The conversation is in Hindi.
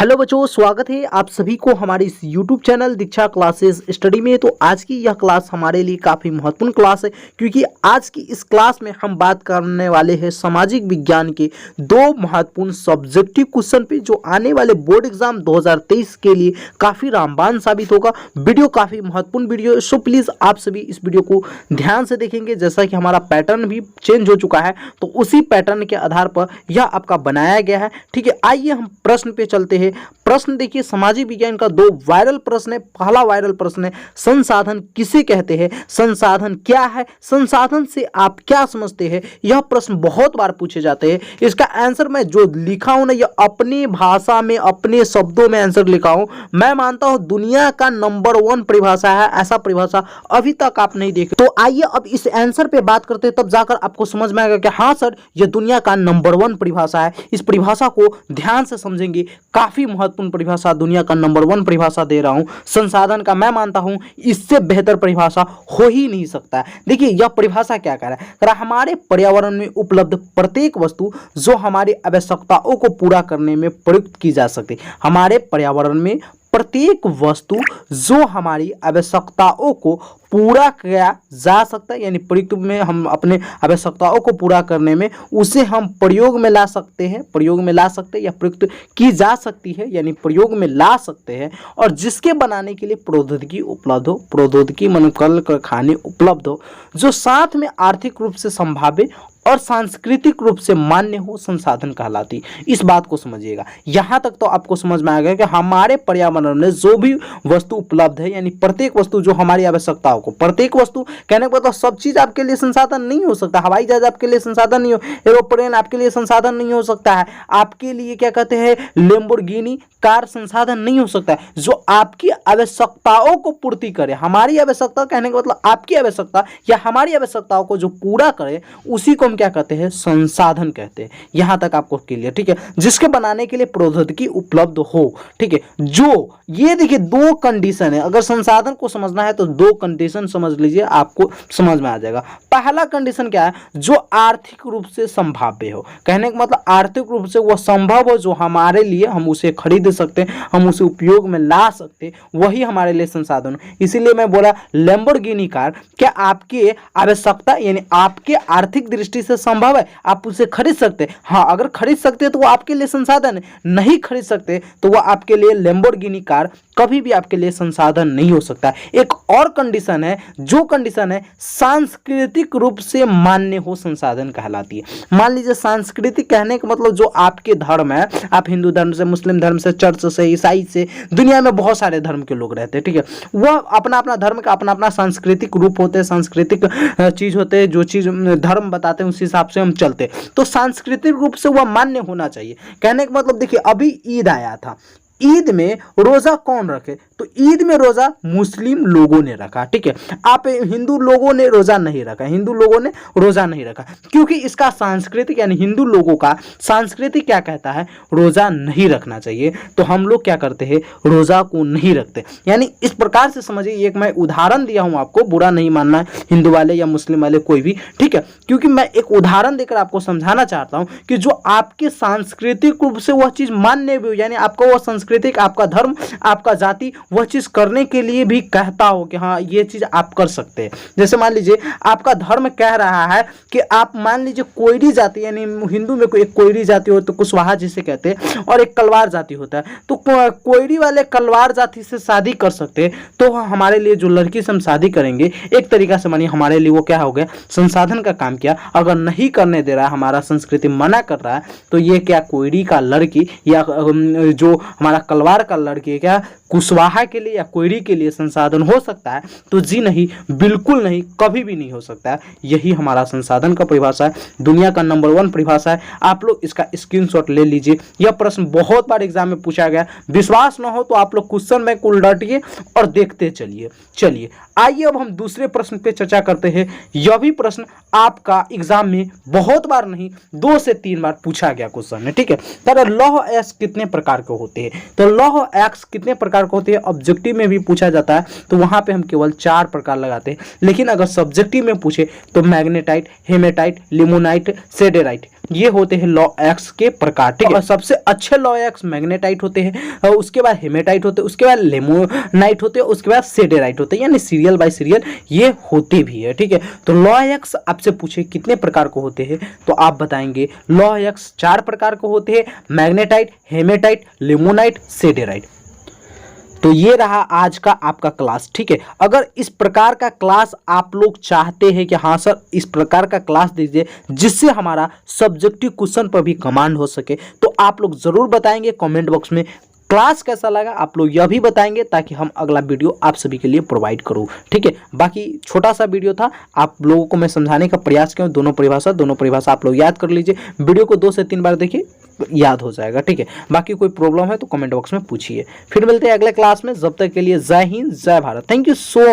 हेलो बच्चों, स्वागत है आप सभी को हमारे इस YouTube चैनल दीक्षा क्लासेस स्टडी में। तो आज की यह क्लास हमारे लिए काफ़ी महत्वपूर्ण क्लास है, क्योंकि आज की इस क्लास में हम बात करने वाले हैं सामाजिक विज्ञान के दो महत्वपूर्ण सब्जेक्टिव क्वेश्चन पे, जो आने वाले बोर्ड एग्जाम 2023 के लिए काफ़ी रामबाण साबित होगा। वीडियो काफ़ी महत्वपूर्ण वीडियो है, सो प्लीज़ आप सभी इस वीडियो को ध्यान से देखेंगे। जैसा कि हमारा पैटर्न भी चेंज हो चुका है, तो उसी पैटर्न के आधार पर यह आपका बनाया गया है। ठीक है, आइए हम प्रश्न पे चलते हैं। प्रश्न देखिए, सामाजिक विज्ञान का दो वायरल प्रश्न है। पहला वायरल प्रश्न है, संसाधन किसे कहते हैं, संसाधन क्या है, संसाधन से आप क्या समझते हैं। यह प्रश्न बहुत बार पूछे जाते हैं। इसका आंसर मैं जो लिखा हूं ना, यह अपनी भाषा में अपने शब्दों में आंसर लिखा हूं। मैं मानता हूं दुनिया का नंबर 1 परिभाषा है, ऐसा परिभाषा अभी तक आप नहीं देखे। तो आइए अब इस आंसर पे बात करते हैं, तब जाकर आपको समझ में आएगा कि हाँ सर, यह दुनिया का नंबर 1 परिभाषा है। इस परिभाषा को ध्यान से समझेंगे, काफी महत्वपूर्ण परिभाषा, दुनिया का नंबर 1 परिभाषा दे रहा हूं। संसाधन का मैं मानता हूं इससे बेहतर परिभाषा हो ही नहीं सकता है। देखिए यह परिभाषा क्या कह रहा है, कह रहा हमारे पर्यावरण में उपलब्ध प्रत्येक वस्तु जो हमारी आवश्यकताओं को पूरा करने में प्रयुक्त की जा सकती है। हमारे पर्यावरण में प्रत्येक वस्तु जो हमारी आवश्यकताओं को पूरा किया जा सकता है, यानी प्रयुक्त में हम अपने आवश्यकताओं को पूरा करने में उसे हम प्रयोग में ला सकते हैं, प्रयोग में ला सकते हैं या प्रयुक्त की जा सकती है, यानी प्रयोग में ला सकते हैं। और जिसके बनाने के लिए प्रौद्योगिकी उपलब्ध हो, प्रौद्योगिकी मन कल कारखाने उपलब्ध हो, जो साथ में आर्थिक रूप से संभाव्य और सांस्कृतिक रूप से मान्य हो, संसाधन कहलाती। इस बात को समझिएगा। यहां तक तो आपको समझ में आ गया कि हमारे पर्यावरण में जो भी वस्तु उपलब्ध है, यानी प्रत्येक वस्तु जो हमारी आवश्यकताओं को, प्रत्येक वस्तु कहने को तो सब चीज आपके लिए संसाधन नहीं हो सकता। हवाई जहाज आपके लिए संसाधन नहीं हो, एरोप्लेन आपके लिए संसाधन नहीं हो सकता है। आपके लिए क्या कहते हैं, लैम्बोर्गिनी कार संसाधन नहीं हो सकता है। जो आपकी आवश्यकताओं को पूर्ति करे, हमारी आवश्यकता कहने का मतलब आपकी आवश्यकता या हमारी आवश्यकताओं को जो पूरा करे, उसी को हम क्या कहते हैं, संसाधन कहते हैं। यहां तक आपको क्लियर, ठीक है। जिसके बनाने के लिए प्रौद्योगिकी उपलब्ध हो, ठीक है। जो ये देखिए दो कंडीशन है, अगर संसाधन को समझना है तो दो कंडीशन समझ लीजिए, आपको समझ में आ जाएगा। पहला कंडीशन क्या है, जो आर्थिक रूप से संभाव्य हो, कहने का मतलब आर्थिक रूप से वह संभव हो, जो हमारे लिए हम उसे खरीद सकते हैं, हम उसे उपयोग में ला सकते हैं, वही हमारे लिए संसाधन। इसीलिए मैं बोला लैम्बोर्गिनी कार क्या आपकी आवश्यकता यानी आपके आर्थिक दृष्टि से संभव है, आप उसे खरीद सकते हैं। हाँ, अगर खरीद सकते हैं तो वो आपके लिए संसाधन है, नहीं खरीद सकते तो वो आपके लिए लैम्बोर्गिनी कार कभी भी आपके लिए संसाधन नहीं हो सकता। एक और कंडीशन है, जो कंडीशन है सांस्कृतिक रूप से मान्य हो, संसाधन कहलाती है। मान लीजिए सांस्कृतिक कहने का मतलब जो आपके धर्म है, आप हिंदू धर्म से, मुस्लिम धर्म से, चर्च से, ईसाई से, दुनिया में बहुत सारे धर्म के लोग रहते हैं, ठीक है। वह अपना अपना धर्म का अपना अपना सांस्कृतिक रूप होते हैं, सांस्कृतिक चीज होते हैं, जो चीज धर्म बताते हैं उस हिसाब से हम चलते हैं। तो सांस्कृतिक रूप से वह मान्य होना चाहिए। कहने का मतलब देखिए, अभी ईद आया था, ईद में रोजा कौन रखे, तो ईद में रोजा मुस्लिम लोगों ने रखा, ठीक है। आप हिंदू लोगों ने रोजा नहीं रखा, हिंदू लोगों ने रोजा नहीं रखा, क्योंकि इसका सांस्कृतिक यानी हिंदू लोगों का सांस्कृतिक क्या कहता है, रोजा नहीं रखना चाहिए। तो हम लोग क्या करते हैं, रोजा को नहीं रखते। यानी इस प्रकार से समझिए, एक मैं उदाहरण दिया हूं, आपको बुरा नहीं मानना हिंदू वाले या मुस्लिम वाले कोई भी, ठीक है, क्योंकि मैं एक उदाहरण देकर आपको समझाना चाहता हूं कि जो आपके सांस्कृतिक रूप से वह चीज मान्य भी हो, यानी आपको वह सांस्कृतिक, आपका धर्म, आपका जाति वह चीज करने के लिए भी कहता हो कि हाँ ये चीज आप कर सकते हैं। जैसे मान लीजिए आपका धर्म कह रहा है कि आप मान लीजिए कोयरी जाति, यानी हिंदू में कोई एक कोयरी जाति हो तो कुशवाहा जिसे कहते हैं, और एक कलवार जाति होता है, तो कोयरी वाले कलवार जाति से शादी कर सकते हैं। तो हमारे लिए जो लड़की से हम शादी करेंगे, एक तरीका से मानिए हमारे लिए वो क्या हो गया, संसाधन का काम किया। अगर नहीं करने दे रहा है, हमारा संस्कृति मना कर रहा है, तो ये क्या कोयरी का लड़की या जो हमारा कलवार का लड़की क्या कुशवाहा के लिए या कोयरी के लिए संसाधन हो सकता है? तो जी नहीं, बिल्कुल नहीं, कभी भी नहीं हो सकता है। यही हमारा संसाधन का परिभाषा है, दुनिया का नंबर 1 परिभाषा है। आप लोग इसका स्क्रीनशॉट ले लीजिए। यह प्रश्न बहुत बार एग्जाम में पूछा गया, विश्वास न हो तो आप लोग क्वेश्चन में उलटिए और देखते चलिए। चलिए आइए अब हम दूसरे प्रश्न पे चर्चा करते हैं। यह भी प्रश्न आपका एग्जाम में बहुत बार नहीं 2 से 3 बार पूछा गया क्वेश्चन है, ठीक है। लौह एक्स कितने प्रकार के होते हैं, तो लौह एक्स कितने प्रकार के होते हैं ऑब्जेक्टिव में भी पूछा जाता है तो वहाँ पे हम केवल 4 प्रकार लगाते हैं, लेकिन अगर सब्जेक्टिव में पूछे तो मैग्नेटाइट, हेमेटाइट, लिमोनाइट, सेडेराइट ये होते हैं लॉ एक्स के प्रकार, ठीक है। और सबसे अच्छे लॉ एक्स मैग्नेटाइट होते हैं, और उसके बाद हेमेटाइट होते हैं, उसके बाद लिमोनाइट होते हैं, उसके बाद सेडेराइट होते हैं, यानी सीरियल बाय सीरियल ये होते भी है, ठीक है। तो लॉ एक्स आपसे पूछे कितने प्रकार को होते हैं तो आप बताएंगे लॉ एक्स 4 प्रकार को होते हैं, मैग्नेटाइट, हेमेटाइट, लिमोनाइट, सेडेराइट। तो ये रहा आज का आपका क्लास, ठीक है। अगर इस प्रकार का क्लास आप लोग चाहते हैं कि हाँ सर इस प्रकार का क्लास दीजिए जिससे हमारा सब्जेक्टिव क्वेश्चन पर भी कमांड हो सके, तो आप लोग ज़रूर बताएंगे कमेंट बॉक्स में। क्लास कैसा लगा आप लोग यह भी बताएंगे ताकि हम अगला वीडियो आप सभी के लिए प्रोवाइड करूं, ठीक है। बाकी छोटा सा वीडियो था, आप लोगों को मैं समझाने का प्रयास किया। दोनों परिभाषा आप लोग याद कर लीजिए, वीडियो को 2 से 3 बार देखिए, याद हो जाएगा, ठीक है। बाकी कोई प्रॉब्लम है तो कमेंट बॉक्स में पूछिए। फिर मिलते हैं अगले क्लास में, जब तक के लिए जय हिंद जय Bharat. Thank you so much.